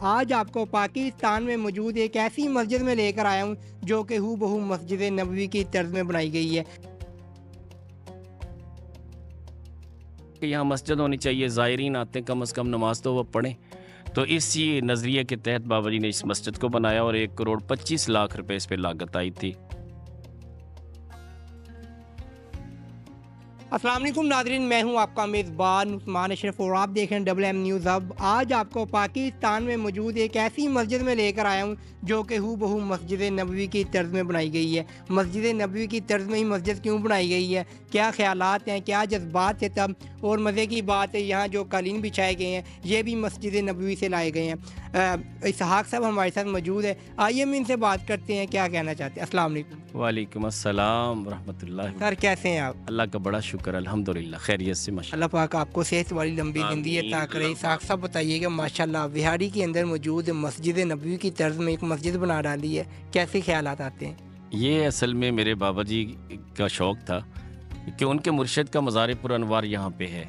आज आपको पाकिस्तान में मौजूद एक ऐसी मस्जिद में लेकर आया हूँ जो कि हूबहू मस्जिद नबवी की तर्ज में बनाई गई है। कि यहाँ मस्जिद होनी चाहिए, ज़ायरीन आते हैं, कम से कम नमाज तो वो पढ़ें। तो इसी नज़रिए के तहत बाबा जी ने इस मस्जिद को बनाया और 1,25,00,000 रुपए इस पे लागत आई थी। अस्सलाम वालेकुम नाज़रीन, मैं हूं आपका मेज़बान उस्मान अशरफ और आप देख रहे हैं डबल एम न्यूज़ हब। आज आपको पाकिस्तान में मौजूद एक ऐसी मस्जिद में लेकर आया हूं जो कि हूबहू मस्जिद नबवी की तर्ज में बनाई गई है। मस्जिद नबवी की तर्ज में ही मस्जिद क्यों बनाई गई है, क्या ख्यालात हैं, क्या जज्बात थे तब, और मज़े की बात है यहाँ जो कालीन बिछाए गए हैं ये भी मस्जिद नबवी से लाए गए हैं। इसहाक साहब हमारे साथ मौजूद है, आइए हम इनसे बात करते हैं क्या कहना चाहते हैं। अस्सलाम वालेकुम। वालेकुम अस्सलाम रहमतुल्लाह। सर कैसे हैं आप? अल्लाह का बड़ा शुक्र, अल्हम्दुलिल्लाह खैरियत से माशा अल्लाह पाक आपको सेहत वाली लंबी ज़िंदगी अता करे। साख साहब बताइएगा, माशाल्लाह बिहारी के अंदर मौजूद मस्जिद नबवी की तर्ज में एक मस्जिद बना डाली है, कैसे ख्यालात आते हैं? ये असल में मेरे बाबा जी का शौक़ था कि उनके मुर्शिद का मज़ार पुरअनवार यहाँ पे है,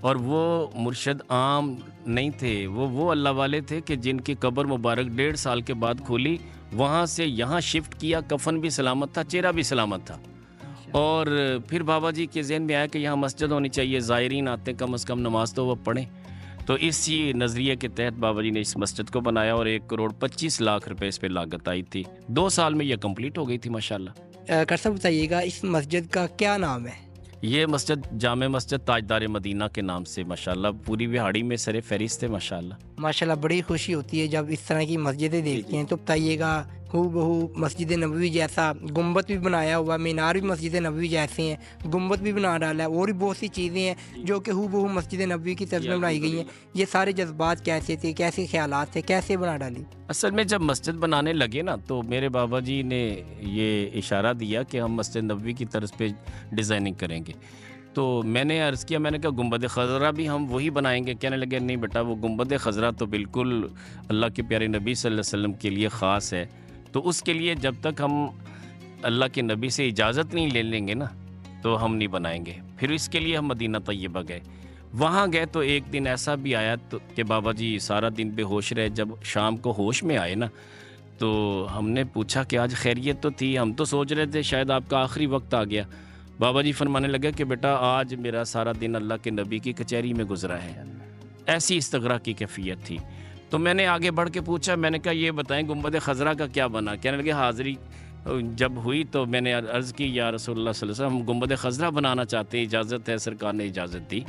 और वो मुर्शिद आम नहीं थे, वो अल्लाह वाले थे कि जिनकी कब्र मुबारक 1.5 साल के बाद खुली, वहाँ से यहाँ शिफ्ट किया, कफन भी सलामत था, चेहरा भी सलामत था। और फिर बाबा जी के ज़हन में आया कि यहाँ मस्जिद होनी चाहिए, ज़ायरीन आते हैं, कम से कम नमाज तो वो पढ़ें। तो इसी नज़रिए के तहत बाबा जी ने इस मस्जिद को बनाया और 1,25,00,000 रुपए इस पे लागत आई थी। 2 साल में यह कंप्लीट हो गई थी माशाल्लाह। कर बताइएगा इस मस्जिद का क्या नाम है? ये मस्जिद जामे मस्जिद ताजदार मदीना के नाम से माशाल्लाह पूरी बिहाड़ी में सरे फहरिस्त है माशाल्लाह। माशाल्लाह बड़ी खुशी होती है जब इस तरह की मस्जिदें देखते हैं। तो बताइएगा हूबहू मस्जिद नबवी जैसा गुम्बद भी बनाया हुआ, मीनार भी मस्जिद नबवी जैसे हैं, गुम्बद भी बना डाला है, और भी बहुत सी चीज़ें हैं जो कि हूबहू मस्जिद नबवी की तर्ज में बनाई गई हैं। ये सारे जज्बात कैसे थे, कैसे ख्यालात थे, कैसे बना डाली? असल में जब मस्जिद बनाने लगे ना तो मेरे बाबा जी ने ये इशारा दिया कि हम मस्जिद नबवी की तर्ज पे डिज़ाइनिंग करेंगे। तो मैंने अर्ज़ किया, मैंने कहा गुंबद ख़ज़रा भी हम वही बनाएंगे। कहने लगे नहीं बेटा, वो गुंबद ख़ज़रा तो बिल्कुल अल्लाह के प्यारे नबी सल्लल्लाहु अलैहि वसल्लम के लिए ख़ास है, तो उसके लिए जब तक हम अल्लाह के नबी से इजाज़त नहीं ले लेंगे ना तो हम नहीं बनाएंगे। फिर इसके लिए हम मदीना तैयबा गए। वहाँ गए तो एक दिन ऐसा भी आया तो कि बाबा जी सारा दिन बेहोश रहे। जब शाम को होश में आए ना तो हमने पूछा कि आज खैरियत तो थी, हम तो सोच रहे थे शायद आपका आखिरी वक्त आ गया। बाबा जी फरमाने लगे कि बेटा आज मेरा सारा दिन अल्लाह के नबी की कचहरी में गुजरा है। ऐसी इस्तगरा की कैफियत थी। तो मैंने आगे बढ़ के पूछा, मैंने कहा ये बताएं गुंबद ख़ज़रा का क्या बना? कहने लगे हाज़िरी जब हुई तो मैंने अर्ज़ की या रसूलुल्लाह सल्लल्लाहु अलैहि वसल्लम हम गुंबद ख़ज़रा बनाना चाहते हैं, इजाज़त है, सरकार ने इजाज़त दी।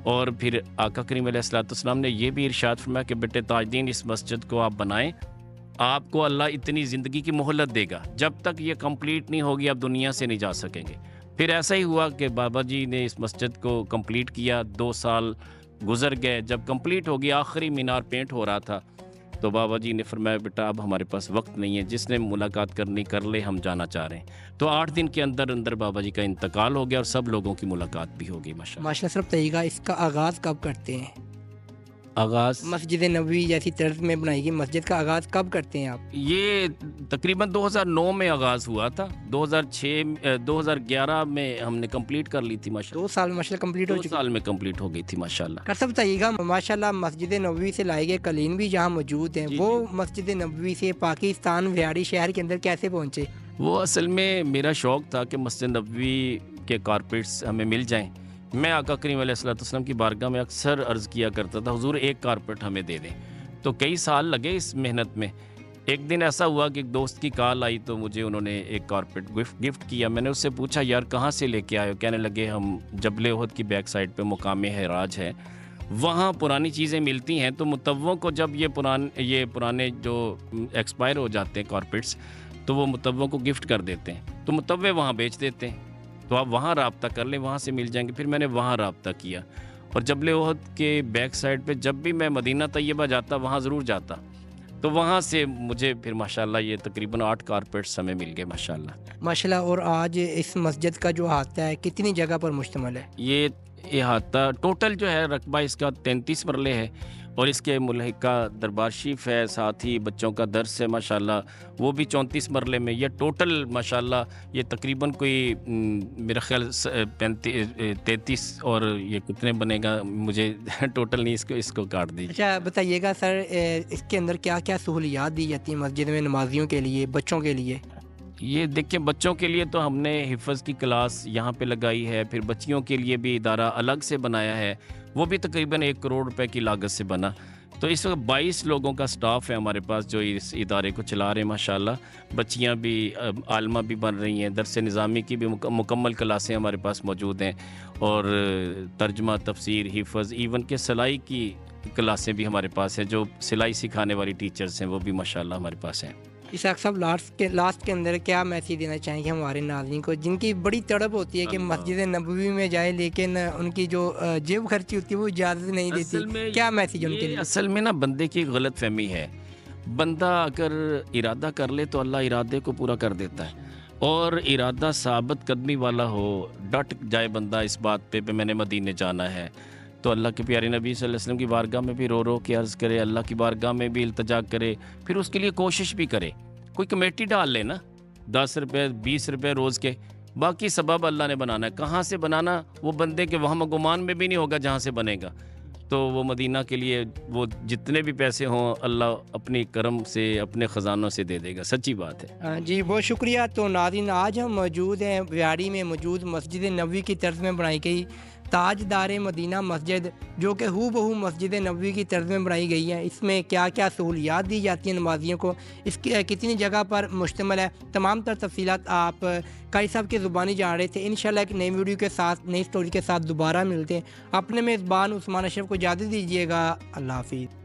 और फिर आका करीम अलैहिस्सलाम ने यह भी इरशाद फरमाया कि बेटे ताजदीन इस मस्जिद को आप बनाएं, आपको अल्लाह इतनी ज़िंदगी की मोहलत देगा, जब तक ये कंप्लीट नहीं होगी आप दुनिया से नहीं जा सकेंगे। फिर ऐसा ही हुआ कि बाबा जी ने इस मस्जिद को कंप्लीट किया। 2 साल गुजर गए। जब कंप्लीट हो गया, आखिरी मीनार पेंट हो रहा था, तो बाबा जी ने फरमाया बेटा अब हमारे पास वक्त नहीं है, जिसने मुलाकात करनी कर ले, हम जाना चाह रहे हैं। तो 8 दिन के अंदर अंदर बाबा जी का इंतकाल हो गया और सब लोगों की मुलाकात भी हो गई माशाल्लाह। माशाल्लाह सर बताइएगा इसका आगाज़ कब करते हैं? आगाज़ मस्जिद नबवी जैसी तर्ज में बनाई गई मस्जिद का आगाज़ कब करते हैं आप? ये तकरीबन 2009 में आगाज़ हुआ था। 2011 में हमने कंप्लीट कर ली थी माशाल्लाह। 2 साल में माशाल्लाह कंप्लीट हो 2 चुकी साल में कंप्लीट हो गई थी माशाल्लाह। कर बताइएगा माशाल्लाह मस्जिद नबवी से लाए गए कलीन भी जहाँ मौजूद हैं, वो मस्जिद नबवी से पाकिस्तान बिहाड़ी शहर के अंदर कैसे पहुँचे? वो असल में मेरा शौक़ था कि मस्जिद नबवी के कारपेट्स हमें मिल जाएं। मैं आका करीम अलैहिस्सलाम की बारगाह में अक्सर अर्ज़ किया करता था हुजूर एक कारपेट हमें दे दें। तो कई साल लगे इस मेहनत में। एक दिन ऐसा हुआ कि एक दोस्त की कॉल आई तो मुझे उन्होंने एक कारपेट गिफ्ट किया। मैंने उससे पूछा यार कहाँ से लेके आए हो? कहने लगे हम जबल उहद की बैक साइड पे मुकाम हराज है, वहाँ पुरानी चीज़ें मिलती हैं, तो मुतव्वों को जब ये पुराने जो एक्सपायर हो जाते हैं कारपेट्स तो वो मुतव्वों को गिफ्ट कर देते हैं, तो मुतव्वे वहाँ बेच देते हैं, तो आप वहाँ राब्ता कर लें, वहाँ से मिल जाएंगे। फिर मैंने वहाँ राब्ता किया और जबल उहद के बैक साइड पे जब भी मैं मदीना तैयबा जाता वहाँ ज़रूर जाता, तो वहाँ से मुझे फिर माशाल्लाह ये तकरीबन 8 कारपेट्स हमें मिल गए माशाल्लाह। और आज इस मस्जिद का जो अहाता है कितनी जगह पर मुश्तमिल है? ये अहाता टोटल जो है रकबा इसका 33 मरले है और इसके मुल्हिका दरबार शरीफ है, साथ ही बच्चों का दर्स है माशाल्लाह, वो भी 34 मरले में। ये टोटल माशाल्लाह ये तकरीबन कोई मेरा ख्याल 33 और ये कितने बनेगा मुझे टोटल नहीं, इसको काट दीजिए। अच्छा बताइएगा सर, इसके अंदर क्या क्या सहूलियात दी जाती हैं मस्जिद में नमाजियों के लिए, बच्चों के लिए? ये देखिए, बच्चों के लिए तो हमने हिफ़्ज़ की क्लास यहाँ पे लगाई है, फिर बच्चियों के लिए भी इदारा अलग से बनाया है, वो भी तकरीबन 1 करोड़ रुपए की लागत से बना। तो इस वक्त 22 लोगों का स्टाफ है हमारे पास जो इस इदारे को चला रहे हैं माशाल्लाह। बच्चियाँ भी आलमा भी बन रही हैं, दरस निज़ामी की भी मुकम्मल क्लासें हमारे पास मौजूद हैं, और तर्जमा, तफसीर, हिफ़्ज़, इवन के सिलाई की क्लासें भी हमारे पास हैं। जो सिलाई सिखाने वाली टीचर्स हैं वो भी माशाल्लाह हमारे पास हैं। इसाक साहब, लास्ट के अंदर क्या मैसेज देना चाहेंगे हमारे नाज़रीन को जिनकी बड़ी तड़प होती है कि मस्जिद नबवी में जाए, लेकिन उनकी जो जेब खर्ची होती है वो इजाज़त नहीं देती? क्या मैसेज उनके लिए? असल में ना बंदे की गलत फहमी है। बंदा अगर इरादा कर ले तो अल्लाह इरादे को पूरा कर देता है, और इरादा साबित कदमी वाला हो, डट जाए बंदा इस बात पे मैंने मदीने जाना है, तो अल्लाह के प्यारे नबी सल्लल्लाहु अलैहि वसल्लम की बारगाह में भी रो रो के अर्ज़ करे, अल्लाह की बारगाह में भी इल्तिजा करे, फिर उसके लिए कोशिश भी करे। कोई कमेटी डाल ले ना, 10 रुपये 20 रुपये रोज़ के, बाकी सबब अल्लाह ने बनाना है। कहाँ से बनाना वो बंदे के वहम गुमान में भी नहीं होगा जहाँ से बनेगा। तो वो मदीना के लिए वो जितने भी पैसे हों अल्लाह अपनी करम से, अपने ख़जानों से दे देगा, सच्ची बात है। जी बहुत शुक्रिया। तो नाज़रीन, आज हम मौजूद हैं व्याड़ी में मौजूद मस्जिद नबवी की तर्ज में बनाई गई ताजदार मदीना मस्जिद, जो कि हूबहू मस्जिद नबवी की तर्ज में बनाई गई है। इसमें क्या क्या सहूलियात दी जाती हैं नमाजियों को, इसकी कितनी जगह पर मुश्तमिल है, तमाम तर तफसीलात आप कारी साहब की ज़ुबानी जान रहे थे। इंशाल्लाह एक नई वीडियो के साथ, नई स्टोरी के साथ दोबारा मिलते हैं। अपने मेज़बान उस्मान अशरफ को इजाज़त दीजिएगा। अल्लाह हाफिज़।